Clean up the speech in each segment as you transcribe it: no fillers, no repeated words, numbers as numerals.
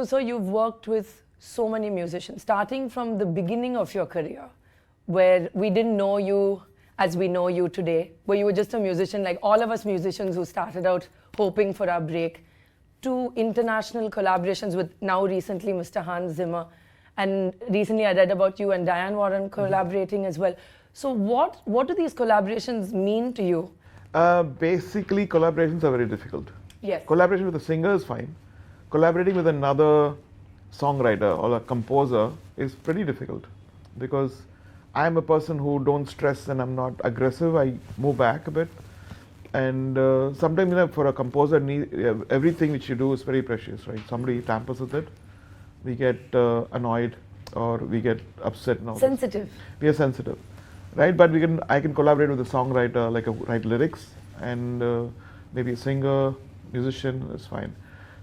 So you've worked with so many musicians, starting from the beginning of your career, where we didn't know you as we know you today, where you were just a musician, like all of us musicians who started out hoping for our break, to international collaborations with now recently Mr. Hans Zimmer. And recently I read about you and Diane Warren collaborating as well. So what do these collaborations mean to you? Basically, collaborations are very difficult. Yes. Collaboration with a singer is fine. Collaborating with another songwriter or a composer is pretty difficult, because I'm a person who don't stress and I'm not aggressive. I move back a bit. And sometimes, for a composer, everything which you do is very precious, right? Somebody tampers with it, we get annoyed or we get upset. And all sensitive. This. We are sensitive, right? But I can collaborate with a songwriter, like write lyrics, and maybe a singer, musician, that's fine.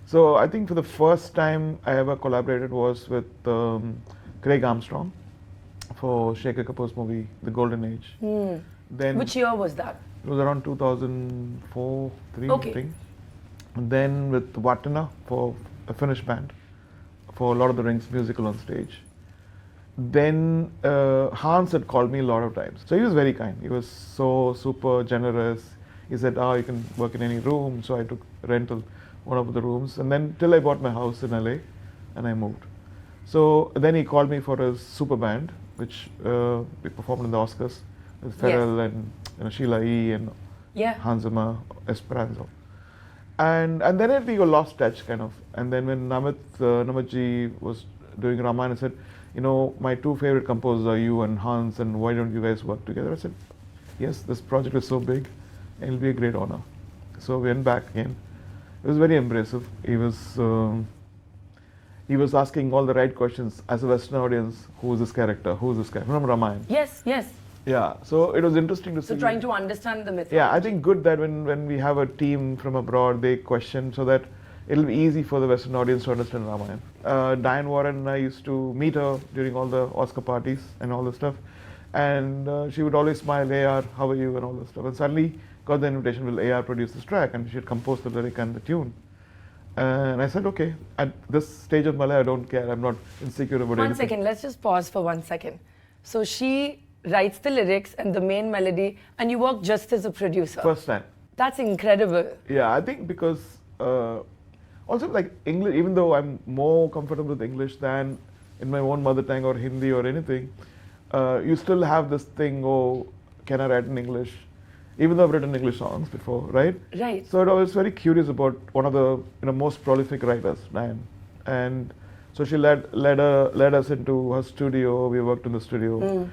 So I think for the first time I ever collaborated was with Craig Armstrong for Shekhar Kapoor's movie, The Golden Age. Then which year was that? It was around 2004, 3, okay. I think. And then with Vatana for a Finnish band for Lord of the Rings musical on stage. Then Hans had called me a lot of times. So he was very kind. He was so super generous. He said, you can work in any room. So I took rental one of the rooms. And then till I bought my house in LA and I moved. So then he called me for his super band, which we performed in the Oscars with Pharrell and Sheila E. and Hans Zimmer, Esperanza. And then we lost touch, kind of. And then when Namitji was doing Ramayana, I said, my two favorite composers are you and Hans, and why don't you guys work together? I said, yes, this project is so big, and it'll be a great honor. So we went back again. It was very embracive. He was asking all the right questions as a Western audience. Who is this character? Who is this character? From Ramayana. Yes. Yeah, so it was interesting to see. So trying to understand the mythology. Yeah, I think good that when we have a team from abroad, they question, so that it'll be easy for the Western audience to understand Ramayan. Diane Warren and I used to meet her during all the Oscar parties and all the stuff. And she would always smile, AR, how are you, and all this stuff. And suddenly got the invitation, will AR produce this track? And she had composed the lyric and the tune. And I said, okay, at this stage of my life, I don't care. I'm not insecure about anything. 1 second, let's just pause for 1 second. So she writes the lyrics and the main melody, and you work just as a producer. First time. That's incredible. Yeah, I think because also like English, even though I'm more comfortable with English than in my own mother tongue or Hindi or anything, you still have this thing, can I write in English? Even though I've written English songs before, right? Right. So I was very curious about one of the most prolific writers, Diane. And so she led us into her studio. We worked in the studio.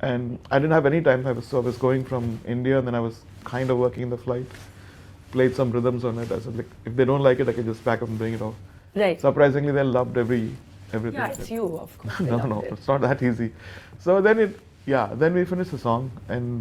And I didn't have any time. I was going from India, and then I was kind of working in the flight. Played some rhythms on it. I said, if they don't like it, I can just pack up and bring it off. Right. Surprisingly, they loved everything. Yeah, it's you, of course. No, it's not that easy. So then we finished the song, and